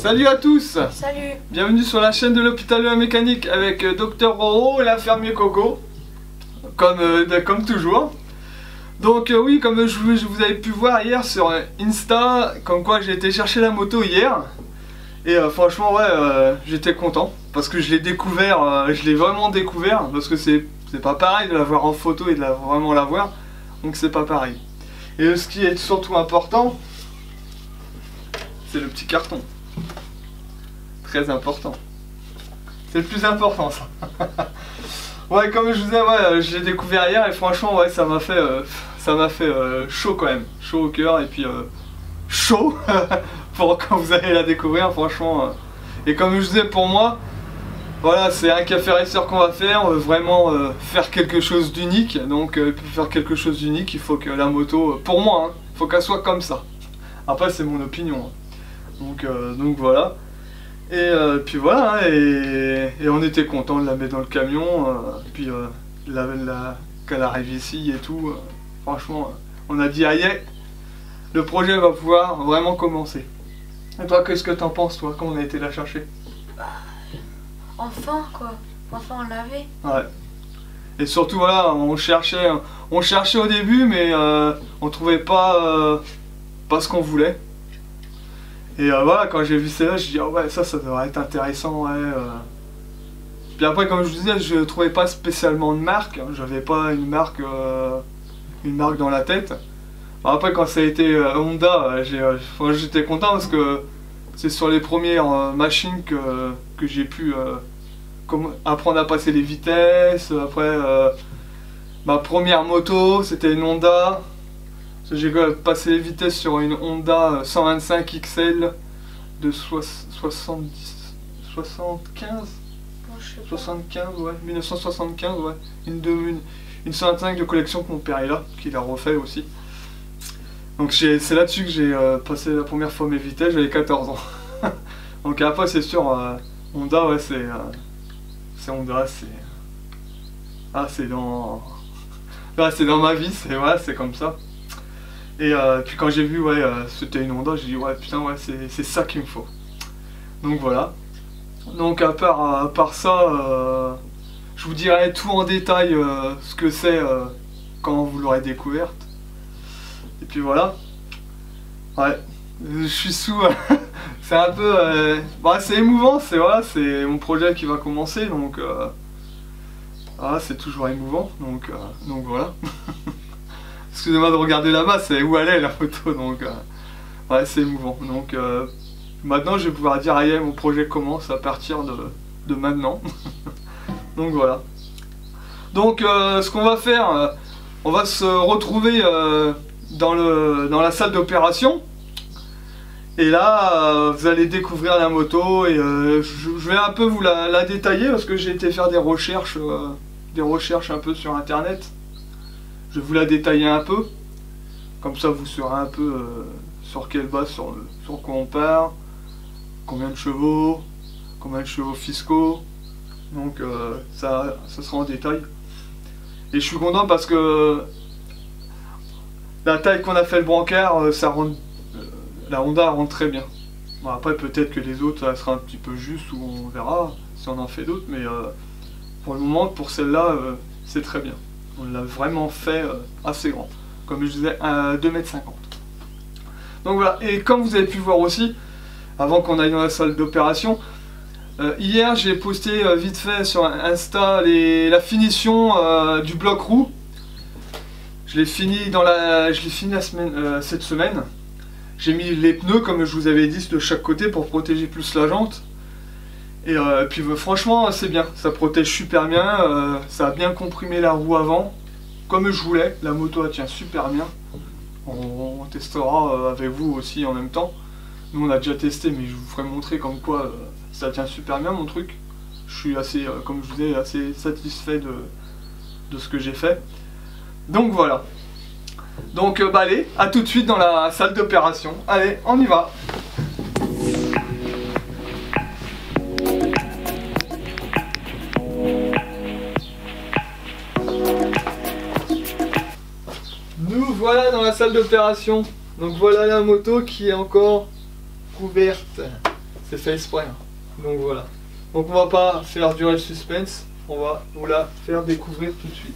Salut à tous. Salut. Bienvenue sur la chaîne de l'hôpital de la mécanique avec Dr Roro et l'infirmier Coco, comme toujours. Donc oui, comme vous avez pu voir hier sur Insta, comme quoi j'ai été chercher la moto hier. Et franchement ouais, j'étais content parce que je l'ai découvert, je l'ai vraiment découvert, parce que c'est pas pareil de la voir en photo et de vraiment la voir, donc c'est pas pareil. Et ce qui est surtout important, c'est le petit carton. Très important. C'est le plus important ça. Ouais, comme je vous disais, ouais, je l'ai découvert hier et franchement ouais, ça m'a fait chaud quand même. Chaud au cœur et puis chaud pour quand vous allez la découvrir franchement. Et comme je disais, pour moi, voilà, c'est un café racer qu'on va faire. On veut vraiment faire quelque chose d'unique. Donc pour faire quelque chose d'unique, il faut que la moto, pour moi, il faut qu'elle soit comme ça. Après c'est mon opinion. Donc voilà. Et puis voilà, hein, et on était content de la mettre dans le camion, puis qu'elle arrive ici et tout. Franchement, on a dit aïe, le projet va pouvoir vraiment commencer. Et toi, qu'est-ce que t'en penses, toi, quand on a été la chercher? Enfin, quoi. Enfin, on l'avait. Ouais. Et surtout, voilà, on cherchait au début, mais on trouvait pas ce qu'on voulait. Et voilà, quand j'ai vu celle-là, je dis oh ouais, ça devrait être intéressant, ouais. Puis après, comme je vous disais, je trouvais pas spécialement de marque, hein, j'avais pas une marque dans la tête. Enfin, après, quand ça a été Honda, j'étais content parce que c'est sur les premières machines que j'ai pu apprendre à passer les vitesses. Après, ma première moto, c'était une Honda. J'ai passé les vitesses sur une Honda 125 XL de 75 ouais, 1975, ouais. Une 125 de collection que mon père est là, qu'il a refait aussi. Donc c'est là-dessus que j'ai passé la première fois mes vitesses, j'avais 14 ans. Donc après c'est sûr, Honda, ouais, c'est Honda, c'est dans... Là, c'est dans ma vie, c'est comme ça. Et puis quand j'ai vu ouais, c'était une Honda, j'ai dit ouais putain ouais c'est ça qu'il me faut. Donc voilà. Donc à part ça, je vous dirai tout en détail ce que c'est quand vous l'aurez découverte. Et puis voilà. Ouais, je suis sous. C'est un peu. Bah, c'est émouvant, c'est mon projet qui va commencer, donc c'est toujours émouvant, donc voilà. Excusez-moi de regarder là-bas, c'est où elle est la photo, donc ouais, c'est émouvant. Donc maintenant je vais pouvoir dire aïe, mon projet commence à partir de maintenant. Donc voilà. Donc ce qu'on va faire, on va se retrouver dans la salle d'opération. Et là vous allez découvrir la moto et je vais un peu vous la détailler parce que j'ai été faire des recherches un peu sur internet. Je vais vous la détailler un peu, comme ça vous saurez un peu sur quelle base, sur quoi on part, combien de chevaux fiscaux, donc ça sera en détail. Et je suis content parce que la taille qu'on a fait le brancard, la Honda rentre très bien. Bon, après peut-être que les autres ça sera un petit peu juste, ou on verra si on en fait d'autres, mais pour le moment, pour celle-là, c'est très bien. On l'a vraiment fait assez grand, comme je disais, à 2,50 m. Donc voilà, et comme vous avez pu voir aussi, avant qu'on aille dans la salle d'opération, hier j'ai posté vite fait sur Insta la finition du bloc roue. Je l'ai fini cette semaine. J'ai mis les pneus, comme je vous avais dit, de chaque côté pour protéger plus la jante. Et puis franchement c'est bien, ça protège super bien, ça a bien comprimé la roue avant, comme je voulais, la moto elle tient super bien. On testera avec vous aussi en même temps. Nous on a déjà testé, mais je vous ferai montrer comme quoi ça tient super bien mon truc. Je suis assez, comme je vous disais, assez satisfait de ce que j'ai fait. Donc voilà. Donc bah allez, à tout de suite dans la salle d'opération. Allez, on y va. Voilà dans la salle d'opération. Donc voilà la moto qui est encore couverte. C'est fait exprès. Hein. Donc voilà. Donc on va pas faire durer le suspense, on va vous la faire découvrir tout de suite.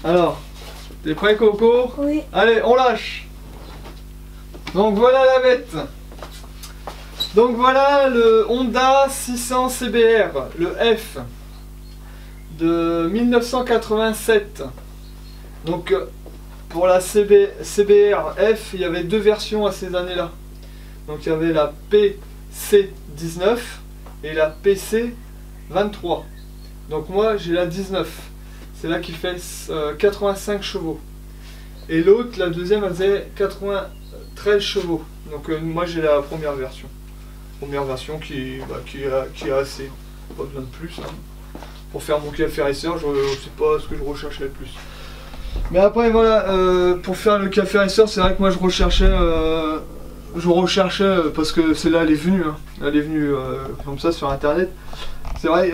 Alors, t'es prêt Coco? Oui. Allez, on lâche. Donc voilà la bête. Donc voilà le Honda 600 CBR, le F de 1987. Donc pour la CBR F, il y avait deux versions à ces années-là. Donc il y avait la PC19 et la PC23. Donc moi j'ai la 19. C'est là qui fait 85 chevaux. Et l'autre, la deuxième, elle faisait 93 chevaux. Donc moi j'ai la première version. Première version qui est assez. Pas besoin de plus. Hein. Pour faire mon café racer, je sais pas ce que je recherchais le plus. Mais après voilà, pour faire le café racer, c'est vrai que moi je recherchais parce que celle-là elle est venue. Hein. Elle est venue comme ça sur internet. C'est vrai,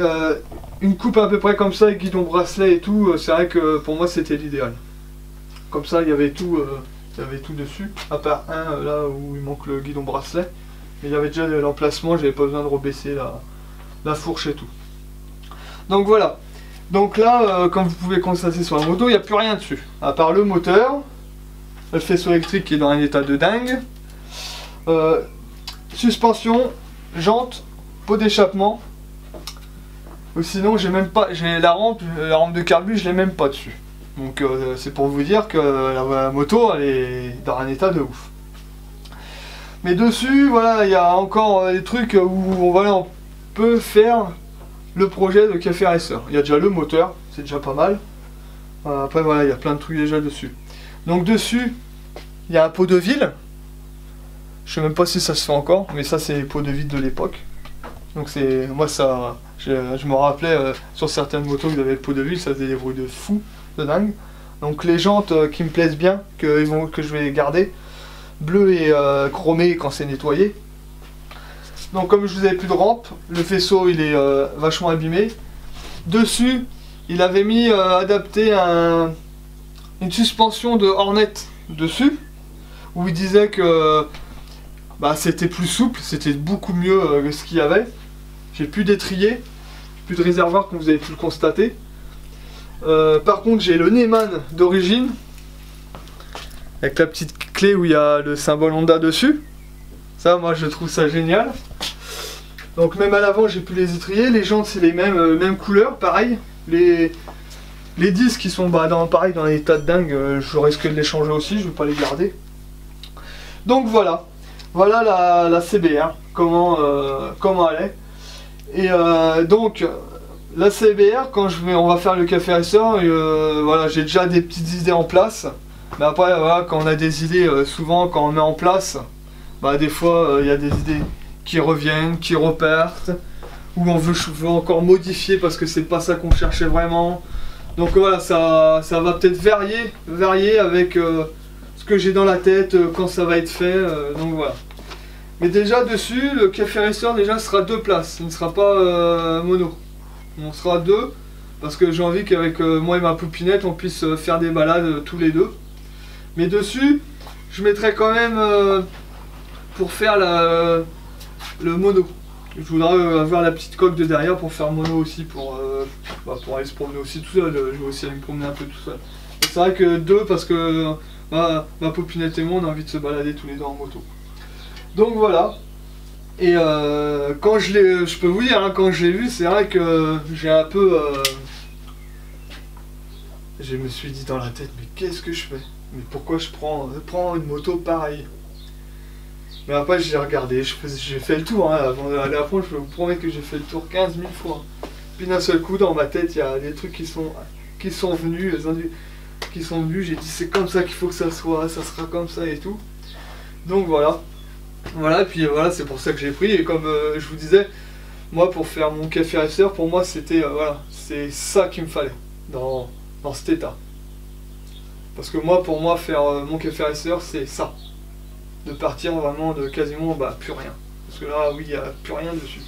une coupe à peu près comme ça, avec guidon bracelet et tout, c'est vrai que pour moi c'était l'idéal. Comme ça il y avait tout dessus, à part un là où il manque le guidon bracelet. Mais il y avait déjà l'emplacement, j'avais pas besoin de rebaisser la fourche et tout. Donc voilà. Donc là, comme vous pouvez constater sur la moto, il n'y a plus rien dessus. À part le moteur, le faisceau électrique qui est dans un état de dingue. Suspension, jantes, pot d'échappement. Ou sinon j'ai même pas, j'ai la rampe de carbu, je l'ai même pas dessus. Donc c'est pour vous dire que la moto elle est dans un état de ouf. Mais dessus, voilà, il y a encore des trucs où on peut faire le projet de café racer. Il y a déjà le moteur, c'est déjà pas mal. Après voilà, il y a plein de trucs déjà dessus. Donc dessus, il y a un pot de ville. Je sais même pas si ça se fait encore, mais ça c'est les pots de vide de l'époque. Donc c'est moi ça, je me rappelais sur certaines motos que j'avais le pot de ville, ça faisait des bruits de fou, de dingue. Donc les jantes qui me plaisent bien, que je vais garder, bleu et chromé quand c'est nettoyé. Donc comme je vous avais plus de rampe, le faisceau il est vachement abîmé. Dessus, il avait mis adapté une suspension de Hornet dessus, où il disait que c'était plus souple, c'était beaucoup mieux que ce qu'il y avait. J'ai plus d'étrier, plus de réservoir comme vous avez pu le constater. Par contre j'ai le Neyman d'origine, avec la petite clé où il y a le symbole Honda dessus. Ça moi je trouve ça génial. Donc même à l'avant j'ai plus les étriers, les jantes c'est les mêmes couleurs, pareil. Les disques qui sont pareil dans l'état de dingue, je risque de les changer aussi, je vais pas les garder. Donc voilà. Voilà la CBR, comment elle est. Et donc la CBR, quand on va faire le café racer, voilà, j'ai déjà des petites idées en place. Mais après, voilà, quand on a des idées, souvent quand on met en place, des fois il y a des idées qui reviennent, qui repartent, ou on veut encore modifier parce que c'est pas ça qu'on cherchait vraiment. Donc voilà, ça va peut-être varier avec ce que j'ai dans la tête quand ça va être fait, donc voilà. Mais déjà dessus, le café racer déjà sera 2 places, il ne sera pas mono. On sera 2, parce que j'ai envie qu'avec moi et ma poupinette, on puisse faire des balades tous les deux. Mais dessus, je mettrai quand même pour faire le mono. Je voudrais avoir la petite coque de derrière pour faire mono aussi, pour aller se promener aussi tout seul. Je vais aussi aller me promener un peu tout seul. C'est vrai que 2 parce que ma poupinette et moi on a envie de se balader tous les deux en moto. Donc voilà. Et quand je peux vous dire, hein, quand je l'ai vu, c'est vrai que j'ai un peu... je me suis dit dans la tête, mais qu'est-ce que je fais? Mais pourquoi je prends une moto pareille? Mais après j'ai regardé, j'ai fait le tour, hein, avant d'aller à fond, je vous promets que j'ai fait le tour 15 000 fois. Puis d'un seul coup dans ma tête il y a des trucs qui sont venus, j'ai dit c'est comme ça qu'il faut que ça soit, ça sera comme ça et tout. Donc voilà. Voilà, et puis voilà, c'est pour ça que j'ai pris, et comme je vous disais, moi pour faire mon café racer, pour moi c'était, voilà, c'est ça qu'il me fallait, dans cet état. Parce que moi, pour moi, faire mon café racer, c'est ça. De partir vraiment de quasiment plus rien. Parce que là, oui, il n'y a plus rien dessus.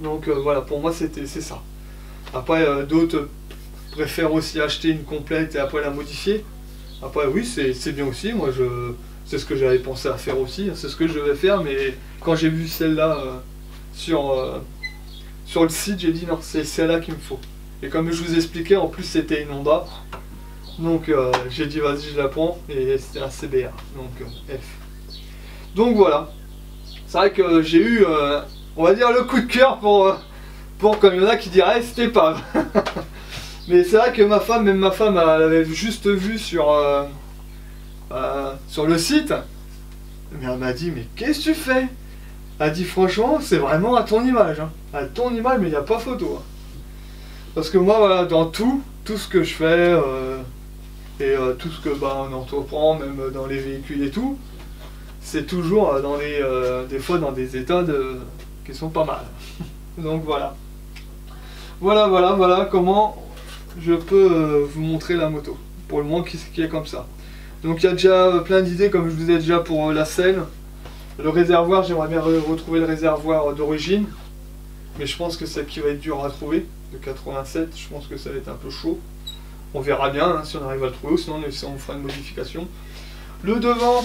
Donc voilà, pour moi, c'est ça. Après, d'autres préfèrent aussi acheter une complète et après la modifier. Après, oui, c'est bien aussi. Moi, C'est ce que j'avais pensé à faire aussi, c'est ce que je devais faire, mais quand j'ai vu celle-là sur le site, j'ai dit non, c'est celle-là qu'il me faut. Et comme je vous expliquais, en plus c'était une Honda, donc j'ai dit vas-y je la prends, et c'était un CBR, donc F. Donc voilà, c'est vrai que j'ai eu, on va dire, le coup de cœur pour comme il y en a qui diraient c'était pas. Mais c'est vrai que même ma femme, elle avait juste vu sur le site, mais elle m'a dit mais qu'est-ce que tu fais? Elle a dit franchement c'est vraiment à ton image, hein. À ton image, mais il n'y a pas photo, hein. Parce que moi voilà, dans tout ce que je fais et tout ce que on entreprend, même dans les véhicules et tout, c'est toujours dans des fois dans des états qui sont pas mal. Donc voilà. Voilà comment je peux vous montrer la moto. Pour le moment qui est comme ça. Donc il y a déjà plein d'idées, comme je vous ai déjà pour la selle. Le réservoir, j'aimerais bien retrouver le réservoir d'origine. Mais je pense que c'est qui va être dur à trouver. De 87, je pense que ça va être un peu chaud. On verra bien hein, si on arrive à le trouver, ou sinon on fera une modification. Le devant,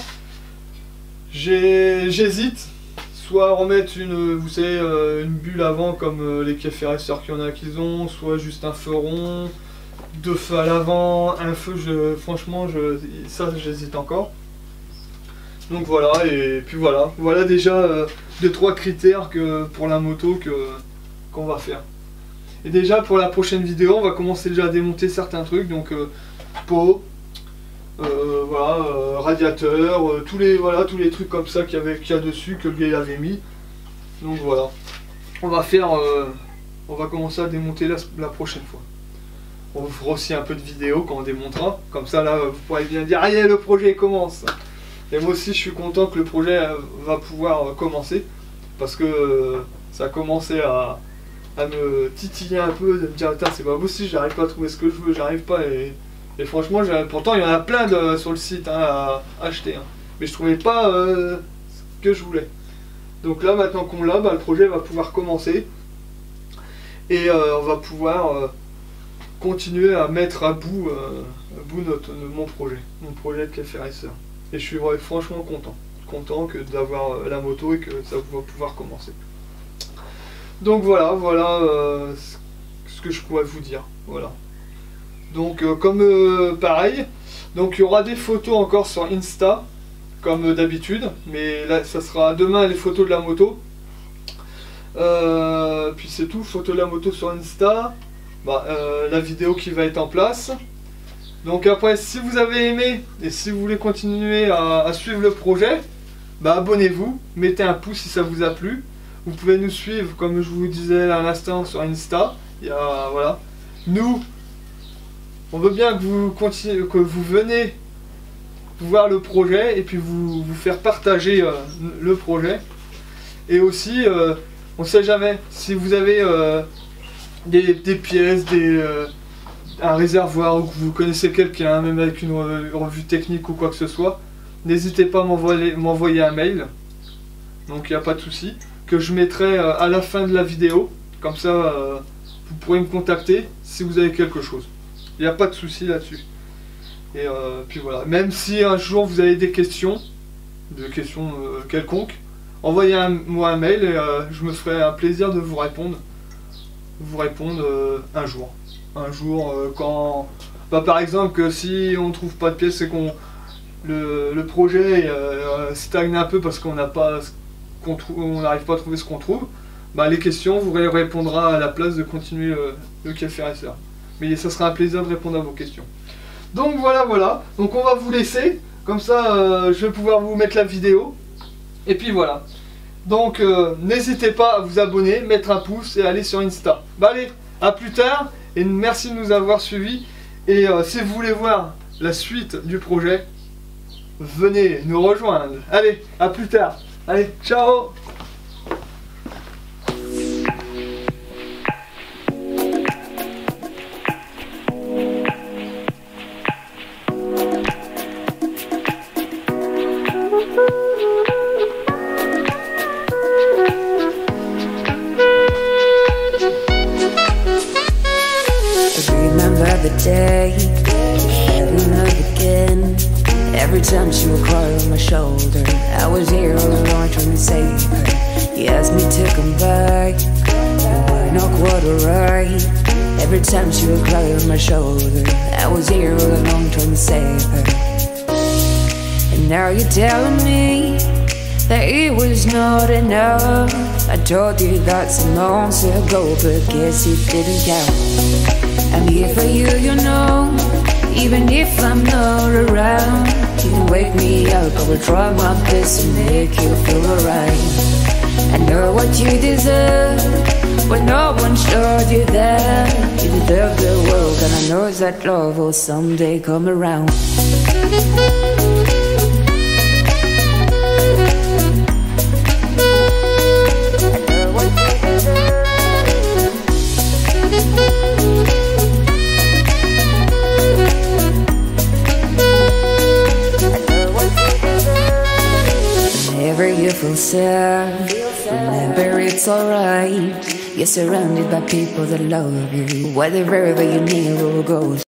j'hésite. Soit remettre vous savez, une bulle avant comme les Keffer Racer qu'il y en a qu'ils ont, soit juste un feu rond, 2 feux à l'avant, un feu, franchement, ça j'hésite encore. Donc voilà, et puis voilà déjà 2-3 critères pour la moto qu'on va faire. Et déjà pour la prochaine vidéo, on va commencer déjà à démonter certains trucs, donc pot, radiateur, tous les trucs comme ça qu'il y a dessus que le gars avait mis. Donc voilà, on va commencer à démonter la prochaine fois. On vous fera aussi un peu de vidéo quand on démontera, comme ça là vous pourrez bien dire allez le projet commence. Et moi aussi je suis content que le projet va pouvoir commencer, parce que ça a commencé à me titiller un peu, de me dire putain c'est pas possible, j'arrive pas à trouver ce que je veux, j'arrive pas, et franchement pourtant il y en a plein sur le site hein, à acheter, hein. Mais je trouvais pas ce que je voulais. Donc là maintenant qu'on l'a, le projet va pouvoir commencer, et on va pouvoir continuer à mettre à bout, mon projet de Keffer Racer. Et je suis franchement content d'avoir la moto et que ça va pouvoir commencer. Donc voilà ce que je pourrais vous dire. Voilà. Donc comme pareil, donc il y aura des photos encore sur Insta, comme d'habitude, mais là ça sera demain les photos de la moto. Puis c'est tout, photos de la moto sur Insta, la vidéo qui va être en place. Donc après, si vous avez aimé et si vous voulez continuer à suivre le projet, abonnez-vous, mettez un pouce si ça vous a plu. Vous pouvez nous suivre, comme je vous disais à l'instant, sur Insta. Voilà. Nous, on veut bien que vous venez voir le projet et puis vous faire partager le projet. Et aussi, on ne sait jamais, si vous avez des pièces, un réservoir, ou que vous connaissez quelqu'un, même avec une revue technique ou quoi que ce soit, n'hésitez pas à m'envoyer un mail. Donc il n'y a pas de souci, que je mettrai à la fin de la vidéo. Comme ça, vous pourrez me contacter si vous avez quelque chose. Il n'y a pas de souci là-dessus. Et puis voilà, même si un jour vous avez des questions, quelconques, envoyez-moi un mail et je me ferai un plaisir de vous répondre. Un jour. Quand... par exemple, que si on trouve pas de pièces, c'est qu'on le projet stagne un peu parce qu'on n'arrive pas à trouver ce qu'on trouve, les questions, vous répondra à la place de continuer le Keffer Racer. Mais ça sera un plaisir de répondre à vos questions. Donc voilà. Donc on va vous laisser. Comme ça, je vais pouvoir vous mettre la vidéo. Et puis voilà. Donc n'hésitez pas à vous abonner, mettre un pouce et aller sur Insta. Allez, à plus tard. Et merci de nous avoir suivis. Et si vous voulez voir la suite du projet, venez nous rejoindre. Allez, à plus tard. Allez, ciao! Remember the day, every night again. Every time she would cry on my shoulder, I was here all along trying to save her. You asked me to come back, you were not quite alright. Every time she would cry on my shoulder, I was here all along trying to save her. And now you're telling me that it was not enough. I told you that some months ago, but guess it didn't count. I'm here for you, you know, even if I'm not around. You can wake me up, I will try my best to make you feel alright. I know what you deserve, but no one showed you that. You deserve the world, and I know that love will someday come around. Whenever you feel sad, remember it's alright. You're surrounded by people that love you. Wherever you need will go.